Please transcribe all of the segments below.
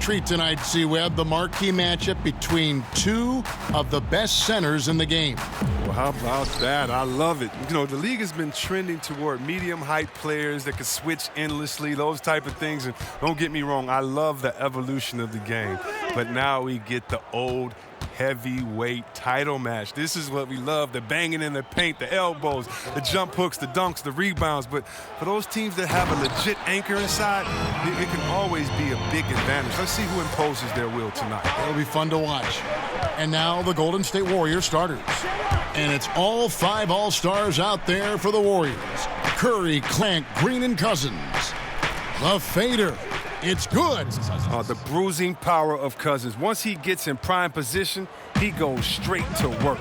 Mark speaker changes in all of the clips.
Speaker 1: treat tonight, C-Webb. The marquee matchup between two of the best centers in the game.
Speaker 2: Well, how about that? I love it. You know, the league has been trending toward medium height players that can switch endlessly, those type of things. And don't get me wrong, I love the evolution of the game. But now we get the old heavyweight title match. This is what we love, the banging in the paint, the elbows, the jump hooks, the dunks, the rebounds. But for those teams that have a legit anchor inside, it can always be a big advantage. Let's see who imposes their will tonight.
Speaker 1: It'll be fun to watch. And now the Golden State Warriors starters. And it's all 5 All-Stars out there for the Warriors. Curry, Clank, Green, and Cousins. The fader. It's good.
Speaker 2: The bruising power of Cousins. Once he gets in prime position, he goes straight to work.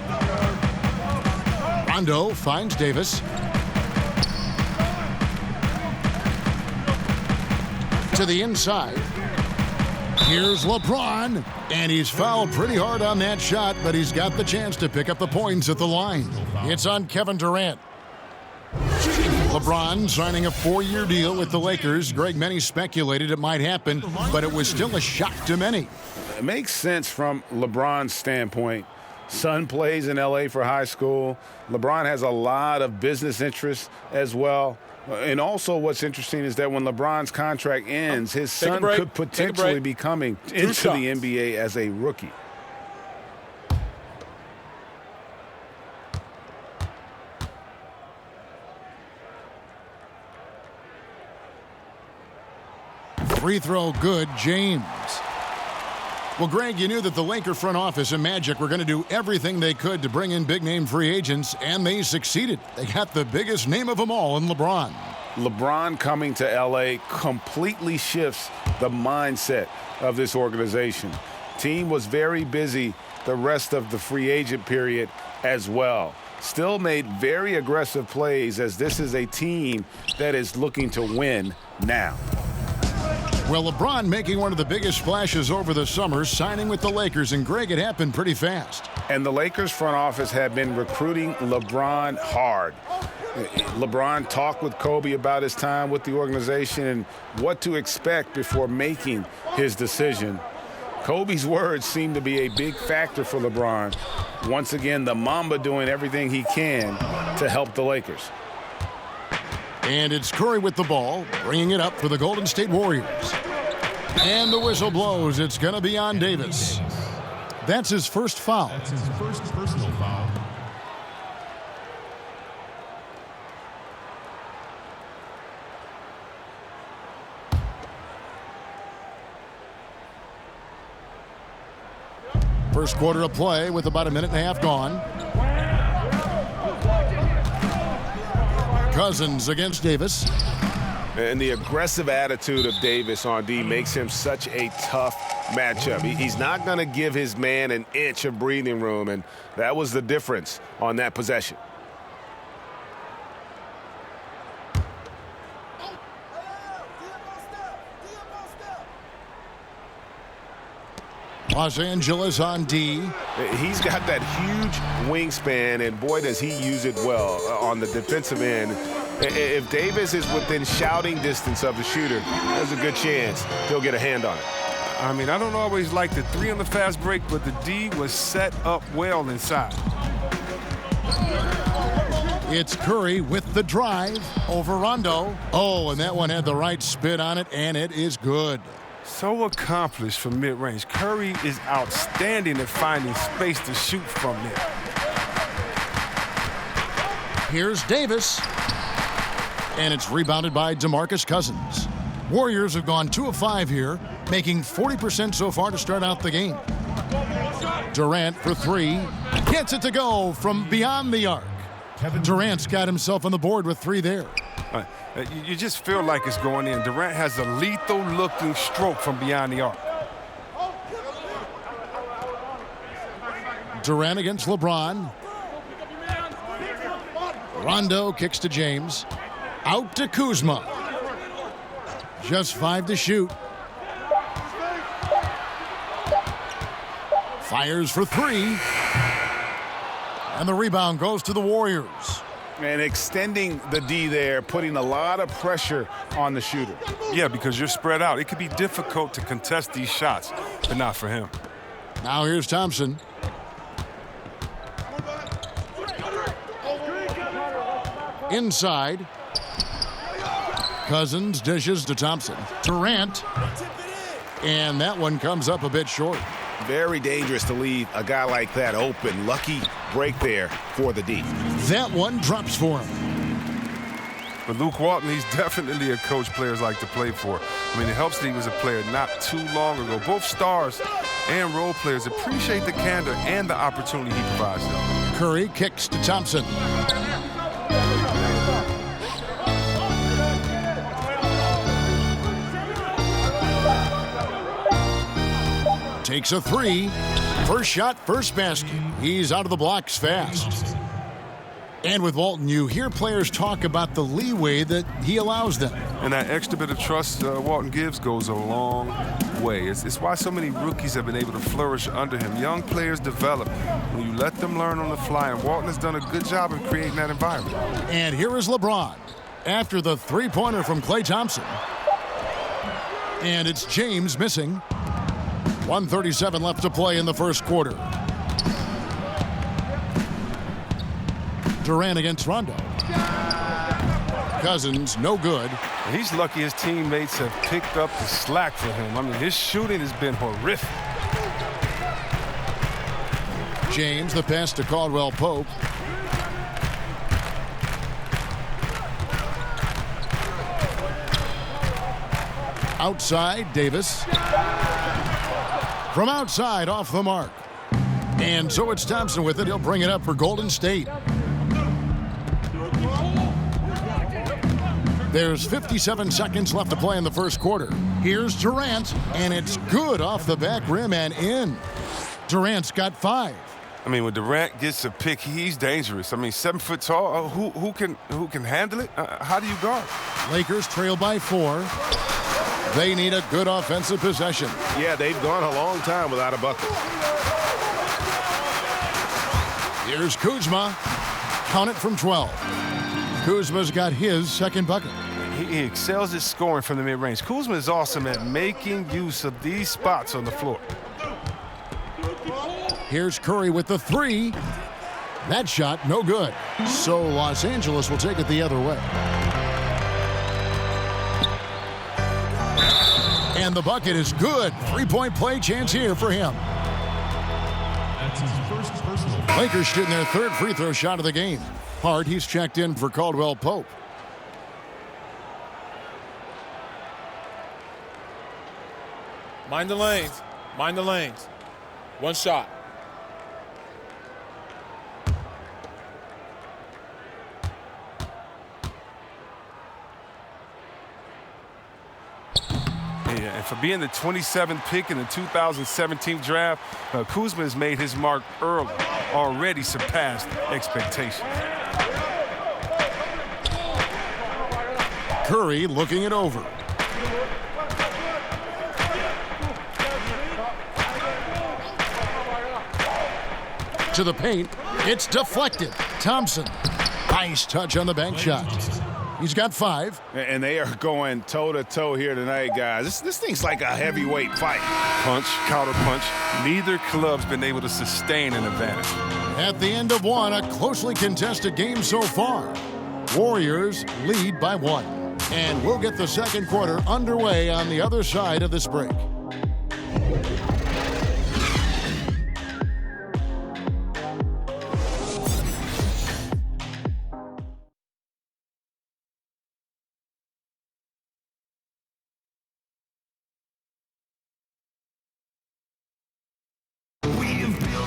Speaker 1: Rondo finds Davis. To the inside. Here's LeBron. And he's fouled pretty hard on that shot, but he's got the chance to pick up the points at the line. It's on Kevin Durant. LeBron signing a 4-year deal with the Lakers. Greg, many speculated it might happen, but it was still a shock to many.
Speaker 3: It makes sense from LeBron's standpoint. Son plays in L.A. for high school. LeBron has a lot of business interests as well. And also what's interesting is that when LeBron's contract ends, his son could potentially be coming into the NBA as a rookie.
Speaker 1: Free throw good, James. Well, Greg, you knew that the Laker front office and Magic were going to do everything they could to bring in big-name free agents, and they succeeded. They got the biggest name of them all in LeBron.
Speaker 3: LeBron coming to L.A. completely shifts the mindset of this organization. Team was very busy the rest of the free agent period as well. Still made very aggressive plays as this is a team that is looking to win now.
Speaker 1: Well, LeBron making one of the biggest splashes over the summer, signing with the Lakers, and Greg, it happened pretty fast.
Speaker 3: And the Lakers front office have been recruiting LeBron hard. LeBron talked with Kobe about his time with the organization and what to expect before making his decision. Kobe's words seem to be a big factor for LeBron. Once again, the Mamba doing everything he can to help the Lakers.
Speaker 1: And it's Curry with the ball, bringing it up for the Golden State Warriors. And the whistle blows. It's going to be on Davis. That's his first foul.
Speaker 4: That's his first personal foul.
Speaker 1: First quarter of play with about a minute and a half gone. Cousins against Davis.
Speaker 5: And the aggressive attitude of Davis on D makes him such a tough matchup. He's not going to give his man an inch of breathing room, and that was the difference on that possession.
Speaker 1: Los Angeles on D.
Speaker 5: He's got that huge wingspan, and boy, does he use it well on the defensive end. If Davis is within shouting distance of the shooter, there's a good chance he'll get a hand on it.
Speaker 2: I mean, I don't always like the 3 on the fast break, but the D was set up well inside.
Speaker 1: It's Curry with the drive over Rondo. Oh, and that one had the right spin on it, and it is good.
Speaker 2: So accomplished from mid-range. Curry is outstanding at finding space to shoot from there.
Speaker 1: Here's Davis. And it's rebounded by DeMarcus Cousins. Warriors have gone 2 of 5 here, making 40% so far to start out the game. Durant for 3. Gets it to go from beyond the arc. Durant's got himself on the board with 3 there.
Speaker 2: You just feel like it's going in. Durant has a lethal-looking stroke from beyond the arc.
Speaker 1: Durant against LeBron. Rondo kicks to James. Out to Kuzma. Just 5 to shoot. Fires for 3. And the rebound goes to the Warriors.
Speaker 3: And extending the D there, putting a lot of pressure on the shooter.
Speaker 2: Yeah, because you're spread out. It could be difficult to contest these shots, but not for him.
Speaker 1: Now here's Thompson. Inside. Cousins dishes to Thompson. Durant. And that one comes up a bit short.
Speaker 3: Very dangerous to leave a guy like that open. Lucky break there for the D.
Speaker 1: That one drops for him.
Speaker 2: But Luke Walton, he's definitely a coach players like to play for. I mean, it helps that he was a player not too long ago. Both stars and role players appreciate the candor and the opportunity he provides them.
Speaker 1: Curry kicks to Thompson. Takes a three. First shot, first basket. He's out of the blocks fast. And with Walton, you hear players talk about the leeway that he allows them.
Speaker 2: And that extra bit of trust Walton gives goes a long way. It's why so many rookies have been able to flourish under him. Young players develop when you let them learn on the fly, and Walton has done a good job of creating that environment.
Speaker 1: And here is LeBron after the three-pointer from Klay Thompson. And it's James missing. 1:37 left to play in the first quarter. Durant against Rondo. Cousins, no good.
Speaker 2: And he's lucky his teammates have picked up the slack for him. I mean, his shooting has been horrific.
Speaker 1: James, the pass to Caldwell Pope. Outside, Davis. From outside, off the mark. And so it's Thompson with it. He'll bring it up for Golden State. There's 57 seconds left to play in the first quarter. Here's Durant, and it's good off the back rim and in. Durant's got 5.
Speaker 2: I mean, when Durant gets a pick, he's dangerous. I mean, 7 foot tall. Who can handle it? How do you guard?
Speaker 1: Lakers trail by 4. They need a good offensive possession.
Speaker 5: Yeah, they've gone a long time without a bucket.
Speaker 1: Here's Kuzma. Count it from 12. Kuzma's got his second bucket.
Speaker 2: He excels at scoring from the mid-range. Kuzma is awesome at making use of these spots on the floor.
Speaker 1: Here's Curry with the 3. That shot, no good. So Los Angeles will take it the other way. And the bucket is good. 3-point play chance here for him.
Speaker 4: That's his first personal foul.
Speaker 1: Lakers shooting their third free throw shot of the game. Hart, he's checked in for Caldwell Pope.
Speaker 6: Mind the lanes. Mind the lanes. One shot.
Speaker 2: Yeah, and for being the 27th pick in the 2017 draft, Kuzma has made his mark early, already surpassed expectations.
Speaker 1: Curry looking it over. To the paint. It's deflected. Thompson. Nice touch on the bank shot. He's got 5.
Speaker 3: And they are going toe-to-toe here tonight, guys. This thing's like a heavyweight fight.
Speaker 2: Punch, counter punch. Neither club's been able to sustain an advantage.
Speaker 1: At the end of one, a closely contested game so far. Warriors lead by 1. And we'll get the second quarter underway on the other side of this break.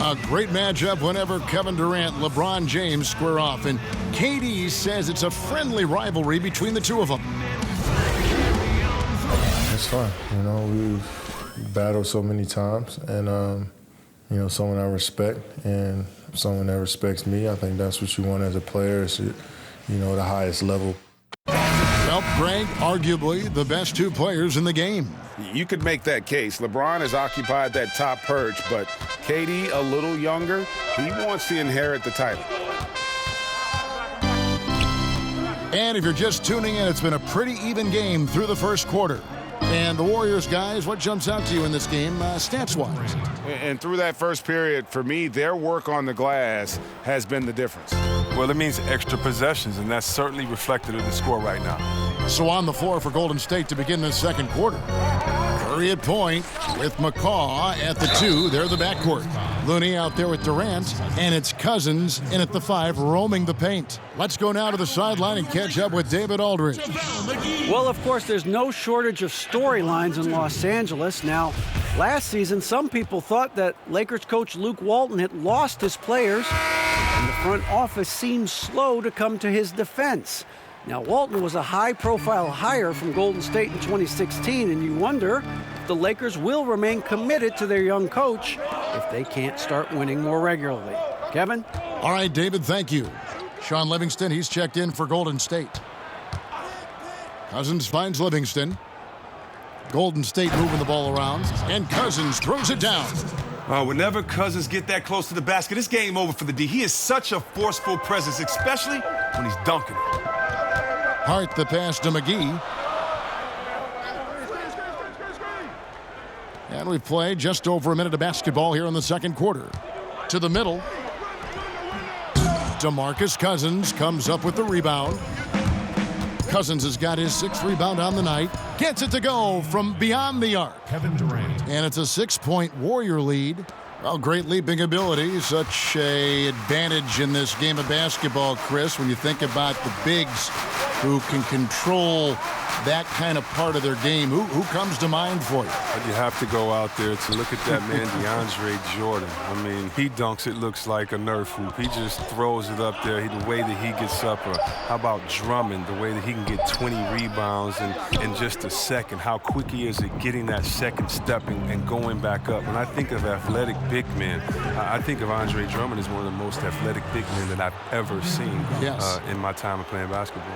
Speaker 1: A great matchup whenever Kevin Durant, LeBron James square off. And KD says it's a friendly rivalry between the two of them.
Speaker 7: It's fun. You know, we've battled so many times. And, you know, someone I respect and someone that respects me. I think that's what you want as a player is, you know, the highest level.
Speaker 1: Well, Greg, arguably the best 2 players in the game.
Speaker 3: You could make that case. LeBron has occupied that top perch, but KD, a little younger, he wants to inherit the title.
Speaker 1: And if you're just tuning in, it's been a pretty even game through the first quarter. And the Warriors, guys, what jumps out to you in this game stats-wise?
Speaker 3: And through that first period, for me, their work on the glass has been the difference.
Speaker 2: Well, it means extra possessions, and that's certainly reflected in the score right now.
Speaker 1: So on the floor for Golden State to begin this second quarter. Curry at point with McCaw at the 2. They're the backcourt. Looney out there with Durant, and it's Cousins in at the 5, roaming the paint. Let's go now to the sideline and catch up with David Aldridge.
Speaker 8: Well, of course, there's no shortage of storylines in Los Angeles. Now, last season, some people thought that Lakers coach Luke Walton had lost his players, and the front office seemed slow to come to his defense. Now, Walton was a high-profile hire from Golden State in 2016, and you wonder if the Lakers will remain committed to their young coach if they can't start winning more regularly. Kevin?
Speaker 1: All right, David, thank you. Sean Livingston, he's checked in for Golden State. Cousins finds Livingston. Golden State moving the ball around, and Cousins throws it down.
Speaker 2: Whenever Cousins get that close to the basket, it's game over for the D. He is such a forceful presence, especially when he's dunking it.
Speaker 1: Hart the pass to McGee. And we've played just over a minute of basketball here in the second quarter. To the middle. DeMarcus Cousins comes up with the rebound. Cousins has got his 6th rebound on the night. Gets it to go from beyond the arc.
Speaker 4: Kevin Durant.
Speaker 1: And it's a 6-point Warrior lead. Well, great leaping ability. Such an advantage in this game of basketball, Chris, when you think about the bigs who can control that kind of part of their game. Who comes to mind for you?
Speaker 2: You have to go out there to look at that man, DeAndre Jordan. I mean, he dunks, it looks like a Nerf hoop. He just throws it up there, the way that he gets up. Or how about Drummond, the way that he can get 20 rebounds in just a second, how quick he is at getting that second step and going back up. When I think of athletic big men, I think of Andre Drummond as one of the most athletic big men that I've ever seen in my time of playing basketball.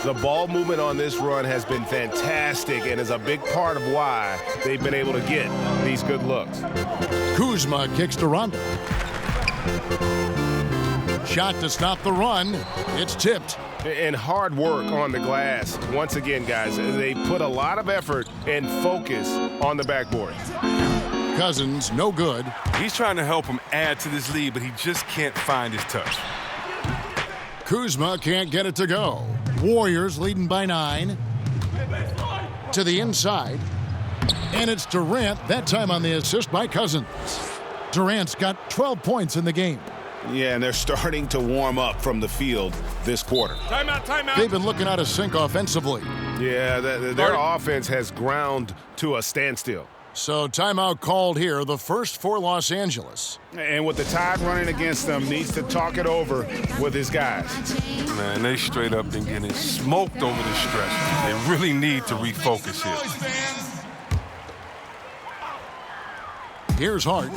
Speaker 5: The ball movement on this run has been fantastic and is a big part of why they've been able to get these good looks.
Speaker 1: Kuzma kicks to Rondo. Shot to stop the run. It's tipped.
Speaker 5: And hard work on the glass. Once again, guys, they put a lot of effort and focus on the backboard.
Speaker 1: Cousins, no good.
Speaker 2: He's trying to help him add to this lead, but he just can't find his touch.
Speaker 1: Kuzma can't get it to go. Warriors leading by 9. To the inside. And it's Durant, that time on the assist by Cousins. Durant's got 12 points in the game.
Speaker 5: Yeah, and they're starting to warm up from the field this quarter.
Speaker 6: Timeout.
Speaker 1: They've been looking out of sync offensively.
Speaker 5: Yeah, their offense has ground to a standstill.
Speaker 1: So timeout called here, the first for Los Angeles.
Speaker 3: And with the Tide running against them, needs to talk it over with his guys.
Speaker 2: Man, they straight up been getting smoked over the stretch. They really need to refocus here.
Speaker 1: Here's Hart.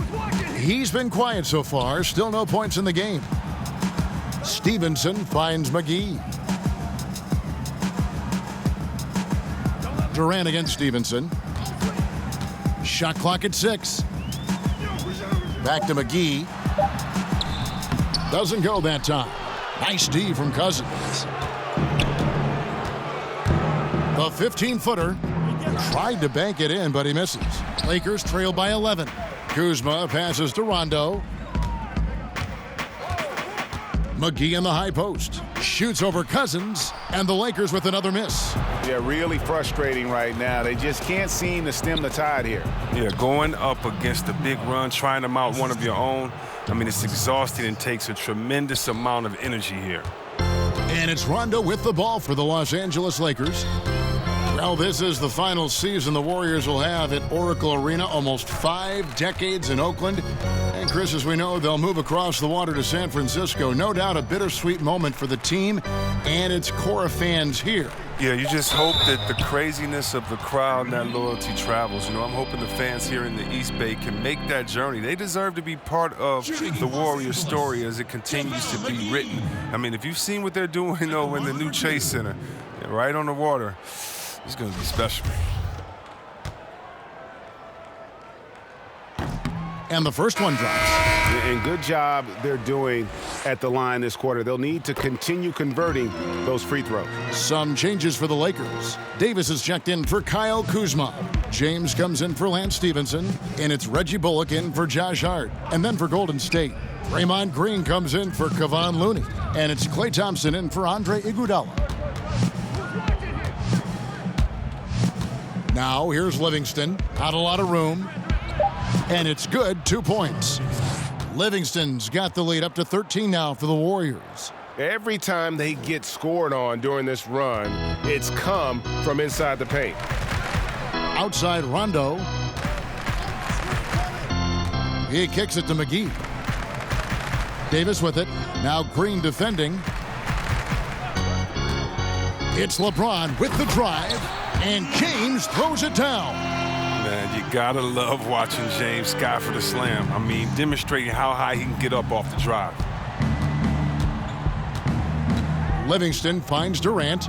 Speaker 1: He's been quiet so far. Still no points in the game. Stevenson finds McGee. Durant against Stevenson. Shot clock at 6. Back to McGee. Doesn't go that time. Nice D from Cousins. The 15-footer tried to bank it in, but he misses. Lakers trail by 11. Kuzma passes to Rondo. McGee in the high post. Shoots over Cousins, and the Lakers with another miss.
Speaker 3: Yeah, really frustrating right now. They just can't seem to stem the tide here.
Speaker 2: Yeah, going up against a big run, trying to mount one of your own. I mean, it's exhausting and takes a tremendous amount of energy here.
Speaker 1: And it's Rondo with the ball for the Los Angeles Lakers. Well, this is the final season the Warriors will have at Oracle Arena, almost 5 decades in Oakland. And Chris, as we know, they'll move across the water to San Francisco. No doubt a bittersweet moment for the team and its core of fans here.
Speaker 2: Yeah, you just hope that the craziness of the crowd and that loyalty travels. You know, I'm hoping the fans here in the East Bay can make that journey. They deserve to be part of the Warriors story as it continues to be written. I mean, if you've seen what they're doing, though, in the new Chase Center, right on the water, it's going to be special.
Speaker 1: And the first one drops.
Speaker 5: And good job they're doing at the line this quarter. They'll need to continue converting those free throws.
Speaker 1: Some changes for the Lakers. Davis is checked in for Kyle Kuzma. James comes in for Lance Stevenson. And it's Reggie Bullock in for Josh Hart. And then for Golden State, Draymond Green comes in for Kevon Looney. And it's Klay Thompson in for Andre Iguodala. Now here's Livingston. Not a lot of room. And it's good, 2 points. Livingston's got the lead up to 13 now for the Warriors.
Speaker 5: Every time they get scored on during this run, it's come from inside the paint.
Speaker 1: Outside Rondo. He kicks it to McGee. Davis with it. Now Green defending. It's LeBron with the drive. And James throws it down.
Speaker 2: Man, you gotta love watching James sky for the slam. I mean, demonstrating how high he can get up off the drive.
Speaker 1: Livingston finds Durant.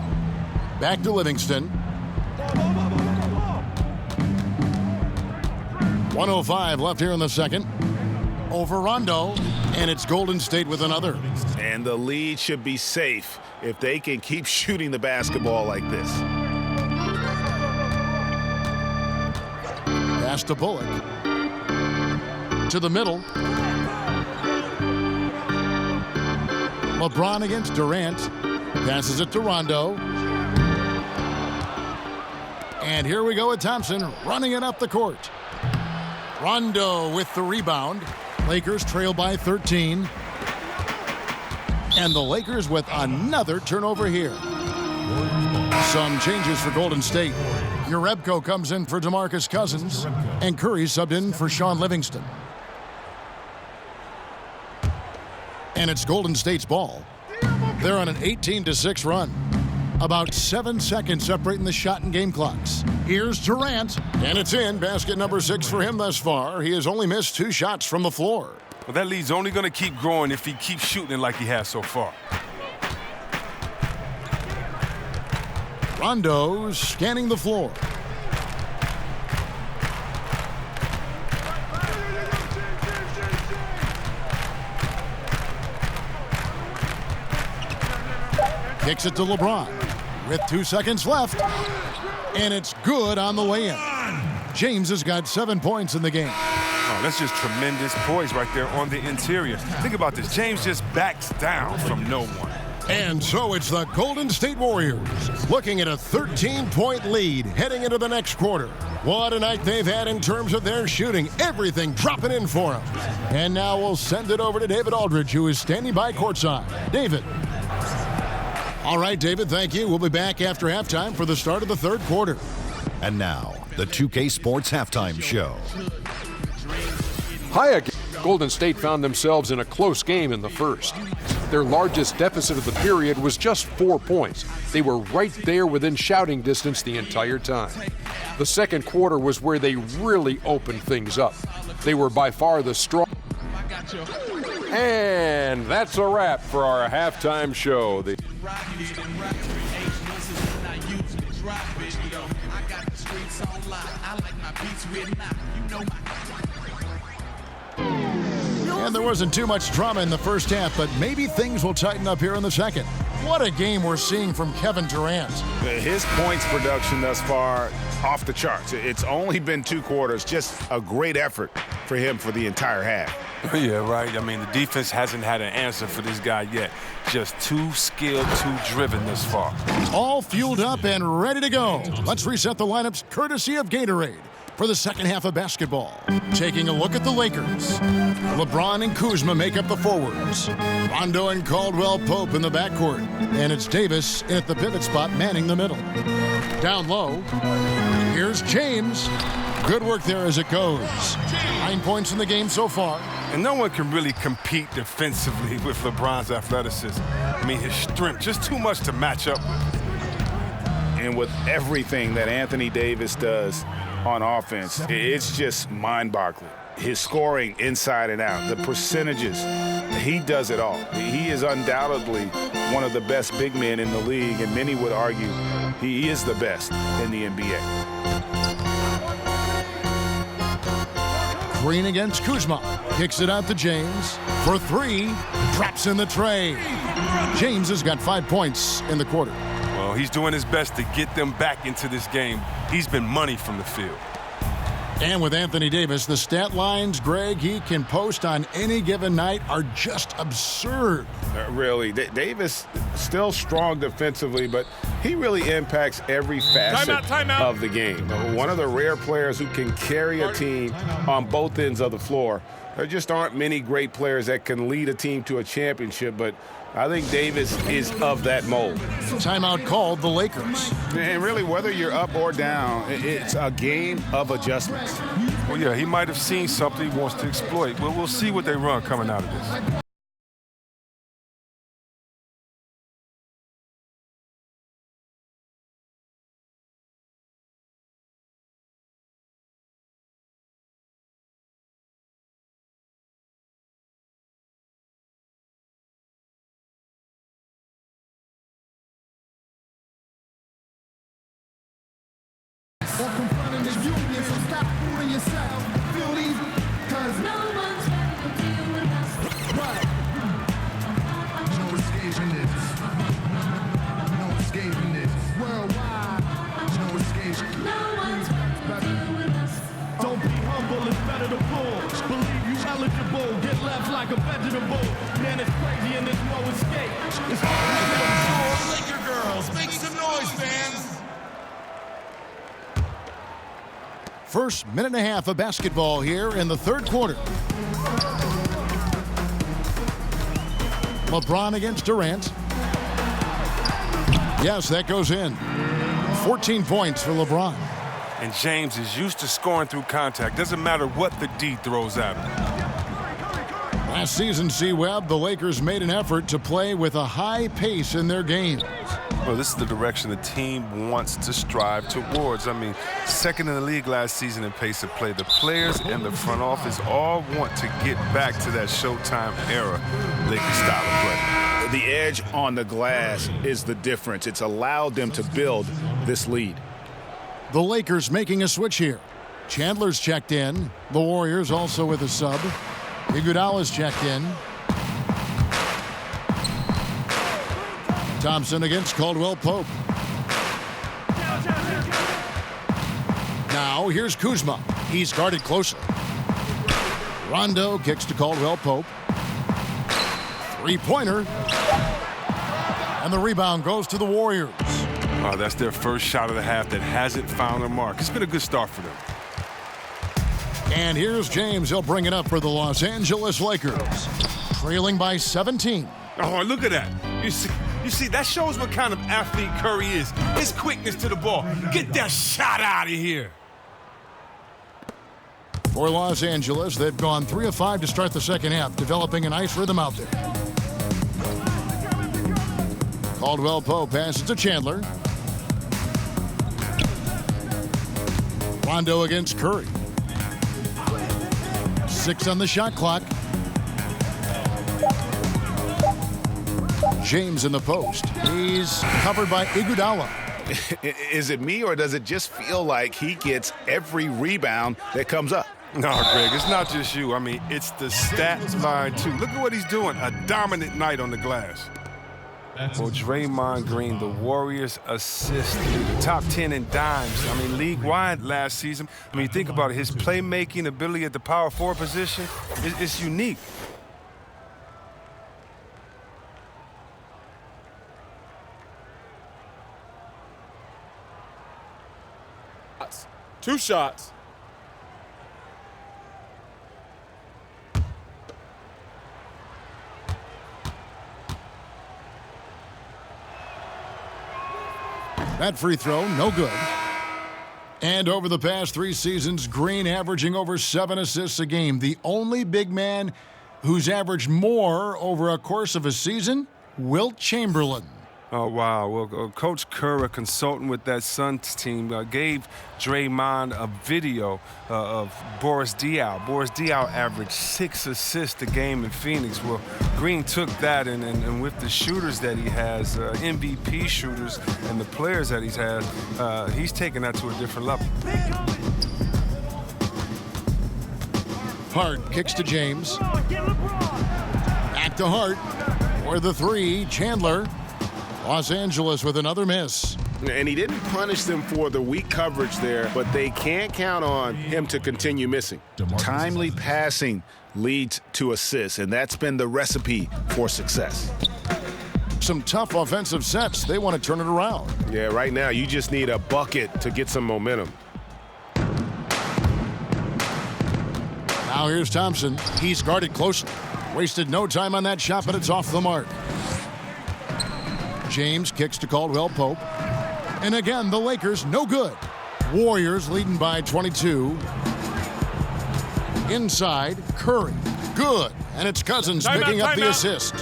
Speaker 1: Back to Livingston. 1:05 left here in the second. Over Rondo, and it's Golden State with another.
Speaker 5: And the lead should be safe if they can keep shooting the basketball like this.
Speaker 1: Pass to Bullock. To the middle. LeBron against Durant. Passes it to Rondo. And here we go with Thompson running it up the court. Rondo with the rebound. Lakers trail by 13. And the Lakers with another turnover here. Some changes for Golden State. Jerebko comes in for DeMarcus Cousins, and Curry subbed in for Shaun Livingston. And it's Golden State's ball. They're on an 18-6 run. About 7 seconds separating the shot and game clocks. Here's Durant, and it's in. Basket number 6 for him thus far. He has only missed 2 shots from the floor.
Speaker 2: Well, that lead's only going to keep growing if he keeps shooting it like he has so far.
Speaker 1: Rondo's scanning the floor. Kicks it to LeBron with 2 seconds left. And it's good on the way in. James has got 7 points in the game.
Speaker 2: Oh, that's just tremendous poise right there on the interior. Think about this. James just backs down from no one.
Speaker 1: And so it's the Golden State Warriors looking at a 13-point lead heading into the next quarter. What a night they've had in terms of their shooting. Everything dropping in for them. And now we'll send it over to David Aldridge, who is standing by courtside. David. All right, David, thank you. We'll be back after halftime for the start of the third quarter.
Speaker 9: And now, the 2K Sports Halftime Show.
Speaker 10: Hi again. Golden State found themselves in a close game in the first. Their largest deficit of the period was just 4 points. They were right there within shouting distance the entire time. The second quarter was where they really opened things up. They were by far the strong. And that's a wrap for our halftime show.
Speaker 1: And there wasn't too much drama in the first half, but maybe things will tighten up here in the second. What a game we're seeing from Kevin Durant.
Speaker 3: His points production thus far, off the charts. It's only been 2 quarters, just a great effort for him for the entire half.
Speaker 2: Yeah, right. I mean, the defense hasn't had an answer for this guy yet. Just too skilled, too driven this far.
Speaker 1: All fueled up and ready to go. Let's reset the lineups courtesy of Gatorade for the second half of basketball. Taking a look at the Lakers. LeBron and Kuzma make up the forwards. Rondo and Caldwell Pope in the backcourt. And it's Davis in at the pivot spot manning the middle. Down low, here's James. Good work there as it goes. 9 points in the game so far.
Speaker 2: And no one can really compete defensively with LeBron's athleticism. I mean, his strength, just too much to match up with.
Speaker 3: And with everything that Anthony Davis does on offense, it's just mind-boggling. His scoring inside and out, the percentages, he does it all. He is undoubtedly one of the best big men in the league, and many would argue he is the best in the NBA.
Speaker 1: Green against Kuzma. Kicks it out to James. For three. Drops in the tray. James has got 5 points in the quarter.
Speaker 2: Well, he's doing his best to get them back into this game. He's been money from the field.
Speaker 1: And with Anthony Davis, the stat lines, Greg, he can post on any given night are just absurd.
Speaker 3: Really. Davis still strong defensively, but he really impacts every facet of the game. One of the rare players who can carry a team on both ends of the floor. There just aren't many great players that can lead a team to a championship, but I think Davis is of that mold.
Speaker 1: Timeout called the Lakers.
Speaker 3: And really, whether you're up or down, it's a game of adjustments.
Speaker 2: Well, yeah, he might have seen something he wants to exploit. Well, we'll see what they run coming out of this.
Speaker 11: Or confronting the union, so stop fooling yourself. Feel these, cause no one's ready to deal with us. Right. No escaping this. No escaping this. Worldwide. No escaping. No one's ready to deal with us. Don't be humble, it's better to pull. Believe you eligible, get left like a vegetable. Man, it's crazy and there's no escape. It's hard to absorb. Laker girls, make some noise, fans.
Speaker 1: First minute and a half of basketball here in the third quarter. LeBron against Durant. Yes, that goes in. 14 points for LeBron.
Speaker 2: And James is used to scoring through contact. Doesn't matter what the D throws at him.
Speaker 1: Last season, C-Webb, the Lakers made an effort to play with a high pace in their games.
Speaker 2: Well, this is the direction the team wants to strive towards. I mean, second in the league last season in pace of play. The players and the front office all want to get back to that Showtime era Lakers style of play.
Speaker 3: The edge on the glass is the difference. It's allowed them to build this lead.
Speaker 1: The Lakers making a switch here. Chandler's checked in. The Warriors also with a sub. Iguodala's checked in. Thompson against Caldwell Pope. Now here's Kuzma. He's guarded closely. Rondo kicks to Caldwell Pope. Three-pointer. And the rebound goes to the Warriors.
Speaker 2: Oh, that's their first shot of the half that hasn't found their mark. It's been a good start for them.
Speaker 1: And here's James. He'll bring it up for the Los Angeles Lakers. Trailing by 17.
Speaker 2: Oh, look at that. You see, that shows what kind of athlete Curry is. His quickness to the ball. Get that shot out of here.
Speaker 1: For Los Angeles, they've gone 3 of 5 to start the second half, developing a nice rhythm out there. Caldwell Pope passes to Chandler. Rondo against Curry. 6 on the shot clock. James in the post. He's covered by Iguodala.
Speaker 3: Is it me, or does it just feel like he gets every rebound that comes up?
Speaker 2: No, Greg, it's not just you. I mean, it's the stats line, too. Look at what he's doing. A dominant night on the glass. Well, Draymond Green, the Warriors assist, top 10 in dimes. I mean, league-wide last season. I mean, think about it. His playmaking ability at the power forward position is unique.
Speaker 6: Two shots.
Speaker 1: That free throw, no good. And over the past 3 seasons, Green averaging over 7 assists a game. The only big man who's averaged more over a course of a season, Wilt Chamberlain.
Speaker 2: Oh, wow. Well, Coach Kerr, a consultant with that Suns team, gave Draymond a video of Boris Diaw. Boris Diaw averaged 6 assists a game in Phoenix. Well, Green took that, and with the shooters that he has, MVP shooters, and the players that he's had, he's taken that to a different level.
Speaker 1: Hart kicks to James. Back to Hart. For the three, Chandler. Los Angeles with another miss.
Speaker 5: And he didn't punish them for the weak coverage there, but they can't count on him to continue missing. Timely passing leads to assists, and that's been the recipe for success.
Speaker 1: Some tough offensive sets. They want to turn it around.
Speaker 5: Yeah, right now you just need a bucket to get some momentum.
Speaker 1: Now here's Thompson. He's guarded closely. Wasted no time on that shot, but it's off the mark. James kicks to Caldwell Pope. And again, the Lakers no good. Warriors leading by 22. Inside, Curry. Good. And it's Cousins picking up the assist.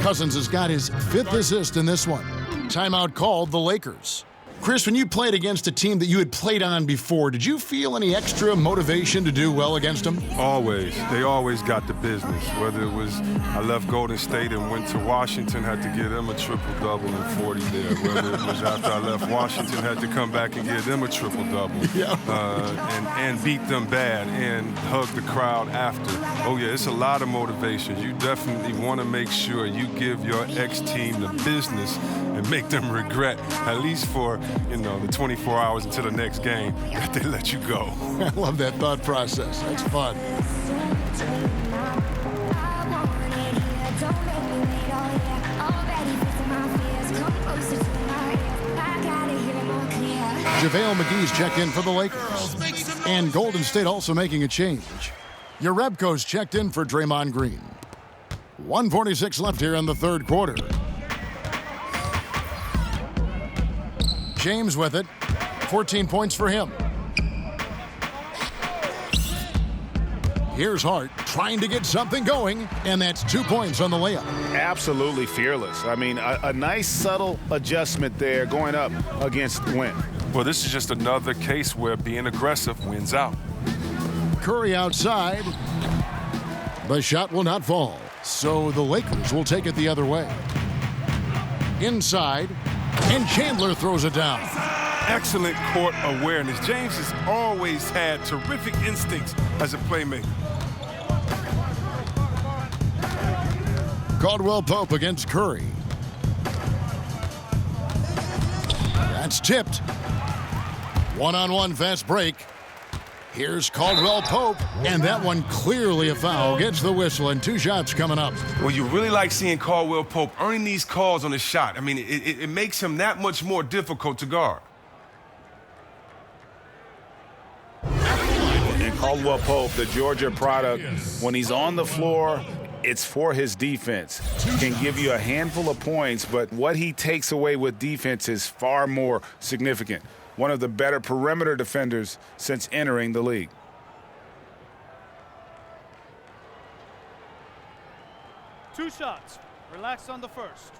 Speaker 1: Cousins has got his 5th assist in this one. Timeout called the Lakers. Chris, when you played against a team that you had played on before, did you feel any extra motivation to do well against them?
Speaker 2: Always. They always got the business. Whether it was I left Golden State and went to Washington, had to give them a triple-double and 40 there. Whether it was after I left Washington, had to come back and give them a triple-double. And beat them bad and hug the crowd after. Oh, yeah, it's a lot of motivation. You definitely want to make sure you give your ex-team the business and make them regret, at least for the 24 hours until the next game, that they let you go.
Speaker 1: I love that thought process. That's fun. JaVale McGee's checked in for the Lakers. And Golden State also making a change. Jerebko's checked in for Draymond Green. 1:46 left here in the third quarter. James with it. 14 points for him. Here's Hart trying to get something going, and that's 2 points on the layup.
Speaker 5: Absolutely fearless. I mean, a nice subtle adjustment there going up against Wynn.
Speaker 2: Well, this is just another case where being aggressive wins out.
Speaker 1: Curry outside. The shot will not fall, so the Lakers will take it the other way. Inside, and Chandler throws it down.
Speaker 2: Excellent court awareness. James has always had terrific instincts as a playmaker.
Speaker 1: Caldwell Pope against Curry. That's tipped. One-on-one fast break. Here's Caldwell Pope, and that one clearly a foul. Gets the whistle, and 2 shots coming up.
Speaker 2: Well, you really like seeing Caldwell Pope earning these calls on the shot. I mean, it makes him that much more difficult to guard.
Speaker 3: And Caldwell Pope, the Georgia product, when he's on the floor, it's for his defense. Can give you a handful of points, but what he takes away with defense is far more significant. One of the better perimeter defenders since entering the league.
Speaker 12: Two shots. Relax on the first.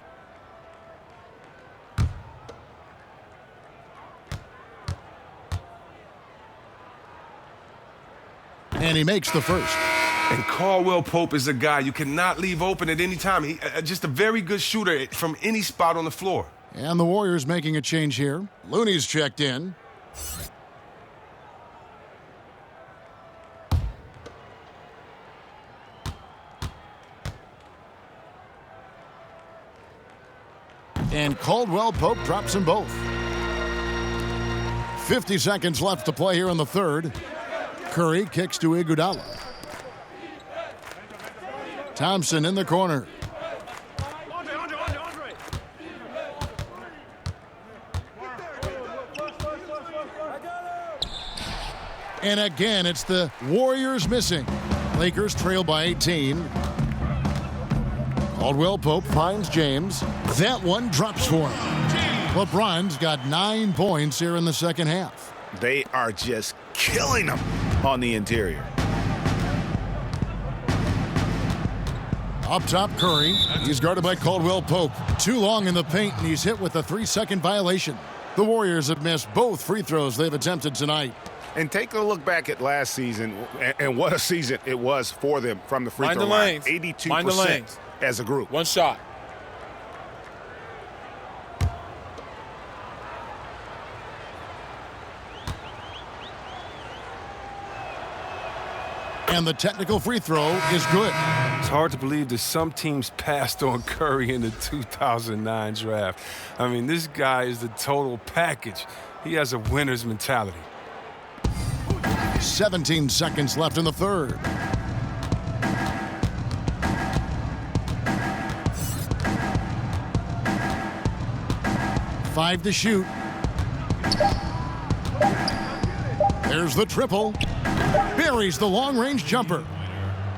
Speaker 1: And he makes the first.
Speaker 2: And Caldwell Pope is a guy you cannot leave open at any time. He just a very good shooter from any spot on the floor.
Speaker 1: And the Warriors making a change here. Looney's checked in. And Caldwell Pope drops them both. 50 seconds left to play here in the third. Curry kicks to Iguodala. Thompson in the corner. And again, it's the Warriors missing. Lakers trail by 18. Caldwell Pope finds James. That one drops for him. LeBron's got 9 points here in the second half.
Speaker 3: They are just killing them on the interior.
Speaker 1: Up top, Curry. He's guarded by Caldwell Pope. Too long in the paint, and he's hit with a 3-second violation. The Warriors have missed both free throws they've attempted tonight.
Speaker 3: And take a look back at last season, and what a season it was for them from the free throw line. 82% as a group.
Speaker 6: One shot.
Speaker 1: And the technical free throw is good.
Speaker 2: It's hard to believe that some teams passed on Curry in the 2009 draft. I mean, this guy is the total package. He has a winner's mentality.
Speaker 1: 17 seconds left in the third. Five to shoot. There's the triple. Buries the long-range jumper.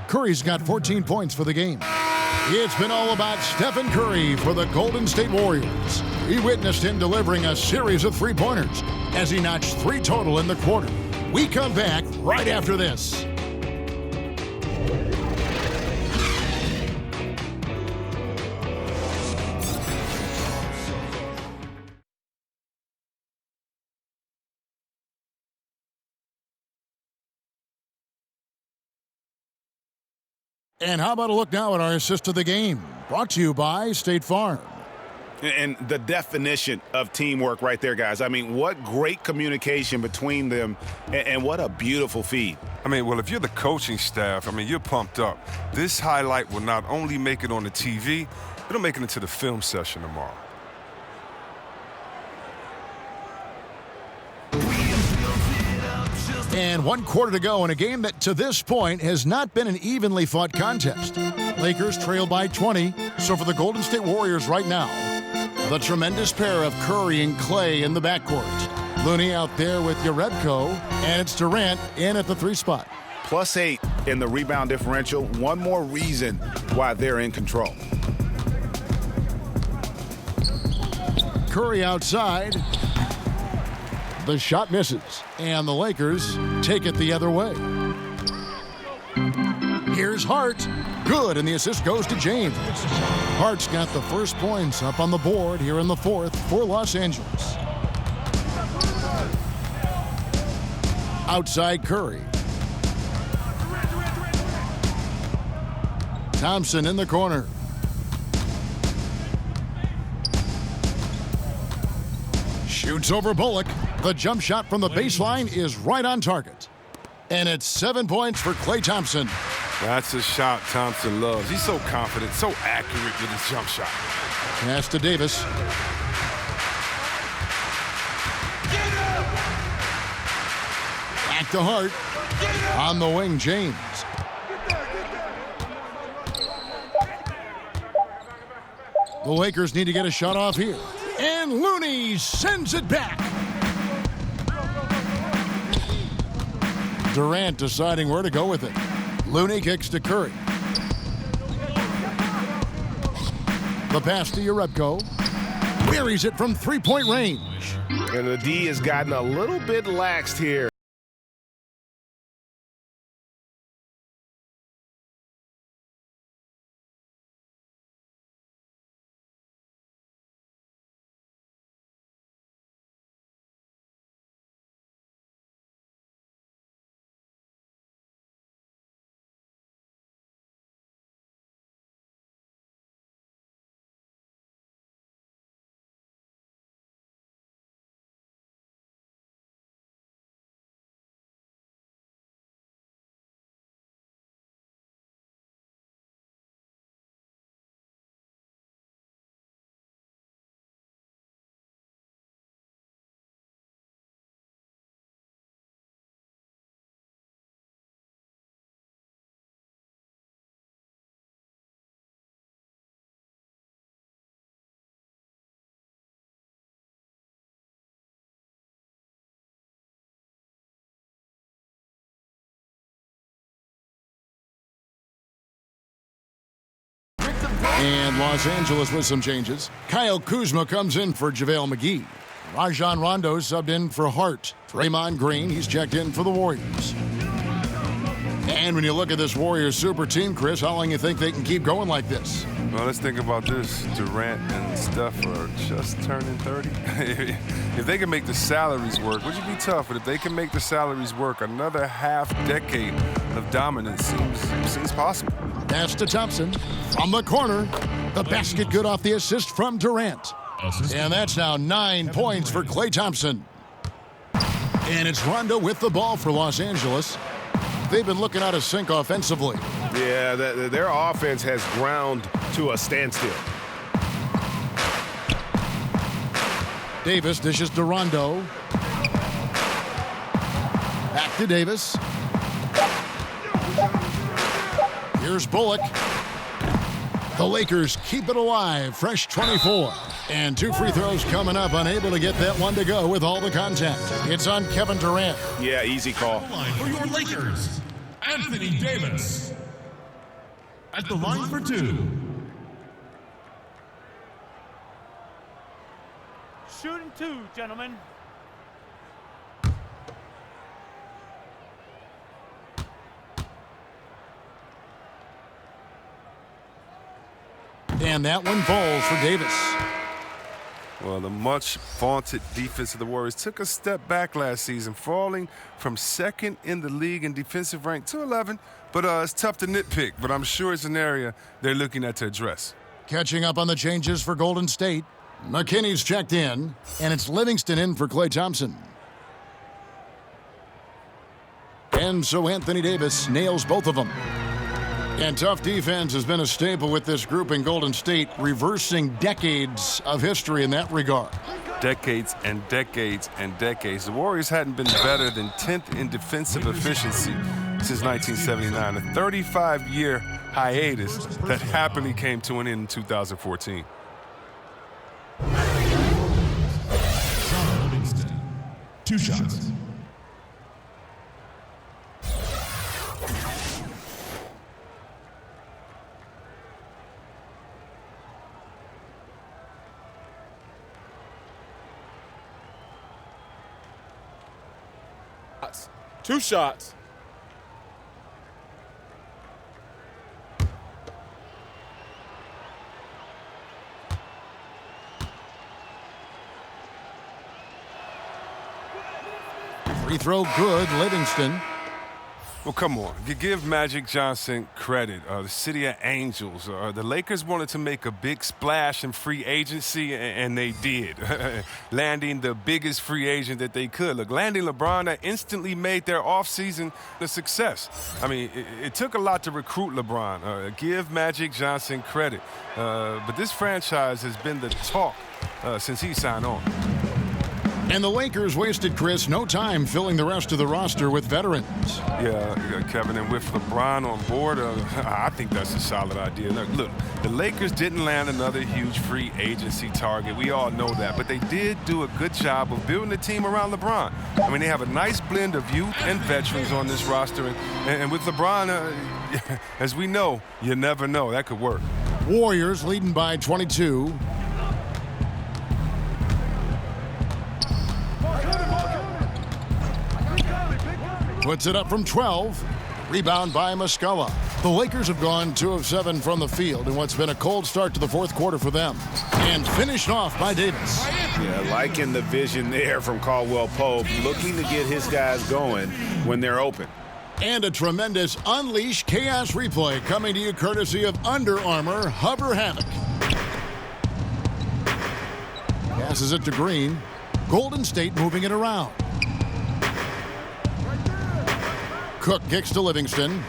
Speaker 1: Curry's got 14 points for the game. It's been all about Stephen Curry for the Golden State Warriors. We witnessed him delivering a series of three-pointers as he notched 3 total in the quarter. We come back right after this. And how about a look now at our assist of the game? Brought to you by State Farm.
Speaker 3: And the definition of teamwork right there, guys. I mean, what great communication between them, and what a beautiful feed.
Speaker 2: I mean, well, if you're the coaching staff, I mean, you're pumped up. This highlight will not only make it on the TV, it'll make it into the film session tomorrow.
Speaker 1: And 1 quarter to go in a game that to this point has not been an evenly fought contest. Lakers trail by 20. So for the Golden State Warriors right now, the tremendous pair of Curry and Clay in the backcourt. Looney out there with Jerebko, and it's Durant in at the 3 spot.
Speaker 3: +8 in the rebound differential. One more reason why they're in control.
Speaker 1: Curry outside. The shot misses, and the Lakers take it the other way. Here's Hart. Good, and the assist goes to James. Hart's got the first points up on the board here in the 4th for Los Angeles. Outside Curry. Thompson in the corner. Shoots over Bullock. The jump shot from the baseline is right on target. And it's 7 points for Klay Thompson.
Speaker 2: That's a shot Thompson loves. He's so confident, so accurate with his jump shot.
Speaker 1: Pass to Davis. Back to Hart. On the wing, James. The Lakers need to get a shot off here. And Looney sends it back. Durant deciding where to go with it. Looney kicks to Curry. The pass to Jerebko. Buries it from 3-point range.
Speaker 3: And the D has gotten a little bit laxed here.
Speaker 1: And Los Angeles with some changes. Kyle Kuzma comes in for JaVale McGee. Rajon Rondo subbed in for Hart. Draymond Green, he's checked in for the Warriors. And when you look at this Warriors super team, Chris, how long do you think they can keep going like this?
Speaker 2: Well, let's think about this. Durant and Steph are just turning 30. If they can make the salaries work, which would be tough, but if they can make the salaries work, another half-decade of dominance seems possible.
Speaker 1: Pass to Thompson from the corner. The basket good off the assist from Durant. And that's now 9 points for Klay Thompson. And it's Rondo with the ball for Los Angeles. they've been looking out of sync offensively.
Speaker 5: Yeah, their offense has ground to a standstill.
Speaker 1: Davis dishes to Rondo. Back to Davis. Here's Bullock. The Lakers keep it alive. Fresh 24. And 2 free throws coming up. Unable to get that one to go with all the contact. It's on Kevin Durant.
Speaker 5: Yeah, easy call.
Speaker 4: Line for your Lakers, Anthony Davis. At the line for 2.
Speaker 12: Shooting 2, gentlemen.
Speaker 1: And that one falls for Davis.
Speaker 2: Well, the much vaunted defense of the Warriors took a step back last season, falling from 2nd in the league in defensive rank to 11. But it's tough to nitpick, but I'm sure it's an area they're looking at to address.
Speaker 1: Catching up on the changes for Golden State. McKinney's checked in, and it's Livingston in for Klay Thompson. And so Anthony Davis nails both of them. And tough defense has been a staple with this group in Golden State, reversing decades of history in that regard.
Speaker 2: Decades and decades and decades. The Warriors hadn't been better than 10th in defensive efficiency since 1979, a 35-year hiatus that happily came to an end in 2014.
Speaker 4: Shaun Livingston, 2 shots.
Speaker 6: Two shots.
Speaker 1: Free throw good, Livingston.
Speaker 2: Well, come on. You give Magic Johnson credit. The City of Angels. The Lakers wanted to make a big splash in free agency, and they did, landing the biggest free agent that they could. Look, landing LeBron, that instantly made their offseason a success. I mean, it took a lot to recruit LeBron. Give Magic Johnson credit. But this franchise has been the talk since he signed on.
Speaker 1: And the Lakers wasted, Chris, no time filling the rest of the roster with veterans.
Speaker 2: Yeah, Kevin, and with LeBron on board, I think that's a solid idea. Look, the Lakers didn't land another huge free agency target. We all know that. But they did do a good job of building a team around LeBron. I mean, they have a nice blend of youth and veterans on this roster. And with LeBron, as we know, you never know. That could work.
Speaker 1: Warriors leading by 22. Puts it up from 12. Rebound by Muscala. The Lakers have gone 2 of 7 from the field in what's been a cold start to the fourth quarter for them. And finished off by Davis.
Speaker 5: Yeah, liking the vision there from Caldwell Pope, looking to get his guys going when they're open.
Speaker 1: And a tremendous Unleash Chaos replay coming to you courtesy of Under Armour Hover Havoc. Passes it to Green. Golden State moving it around. Cook kicks to Livingston.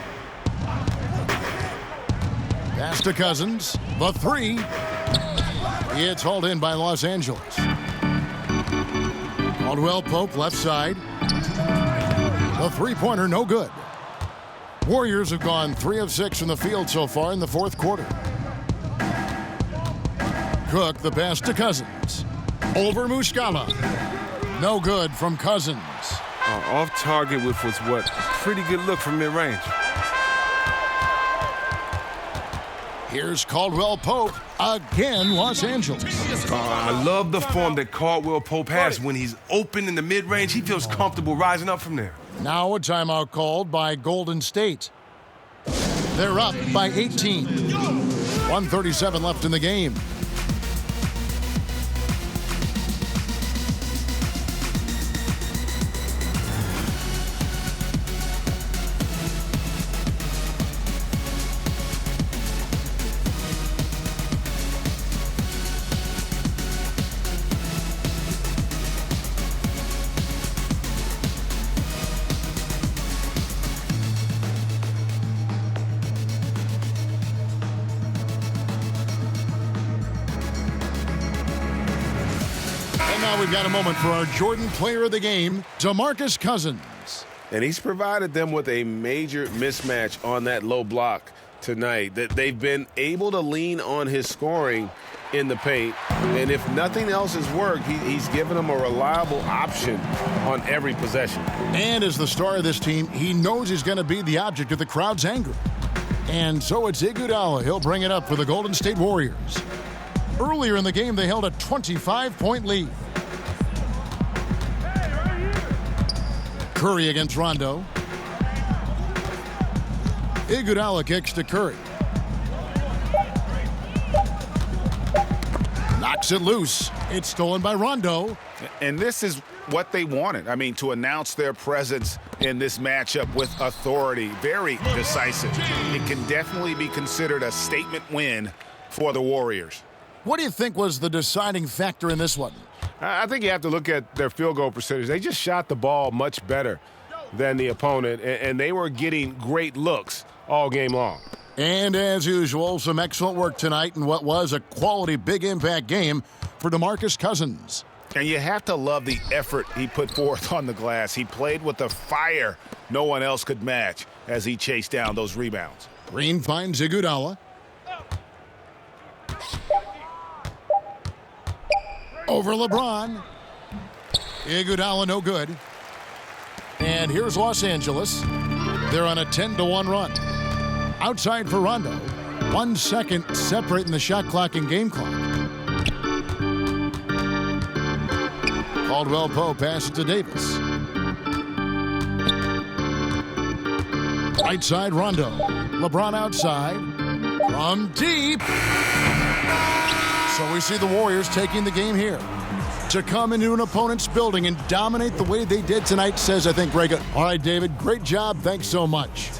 Speaker 1: Pass to Cousins. The 3. It's hauled in by Los Angeles. Caldwell Pope left side. The 3-pointer no good. Warriors have gone 3 of 6 from the field so far in the fourth quarter. Cook the pass to Cousins. Over Muscala. No good from Cousins.
Speaker 2: Off target with was what? Pretty good look from mid-range.
Speaker 1: Here's Caldwell Pope. Again, Los Angeles.
Speaker 2: I love the form that Caldwell Pope has. When he's open in the mid-range, he feels comfortable rising up from there.
Speaker 1: Now a timeout called by Golden State. They're up by 18. 1:37 left in the game. now we've got a moment for our Jordan player of the game, DeMarcus Cousins.
Speaker 5: And he's provided them with a major mismatch on that low block tonight. That they've been able to lean on his scoring in the paint. And if nothing else has worked, he's given them a reliable option on every possession.
Speaker 1: And as the star of this team, he knows he's going to be the object of the crowd's anger. And so it's Iguodala. He'll bring it up for the Golden State Warriors. Earlier in the game, they held a 25-point lead. Curry against Rondo. Iguodala kicks to Curry. Knocks it loose. It's stolen by Rondo.
Speaker 3: And this is what they wanted. I mean, to announce their presence in this matchup with authority. Very decisive. It can definitely be considered a statement win for the Warriors.
Speaker 1: What do you think was the deciding factor in this one?
Speaker 5: I think you have to look at their field goal percentage. They just shot the ball much better than the opponent, and they were getting great looks all game long.
Speaker 1: And as usual, some excellent work tonight in what was a quality big impact game for DeMarcus Cousins.
Speaker 3: And you have to love the effort he put forth on the glass. He played with a fire no one else could match as he chased down those rebounds.
Speaker 1: Green finds Iguodala. Over LeBron. Iguodala no good. And here's Los Angeles. They're on a 10-1 run. Outside for Rondo. 1 second separating the shot clock and game clock. Caldwell Pope passes to Davis. Right side Rondo. LeBron outside. From deep. So we see the Warriors taking the game here. To come into an opponent's building and dominate the way they did tonight says, I think, Greg. All right, David, great job. Thanks so much.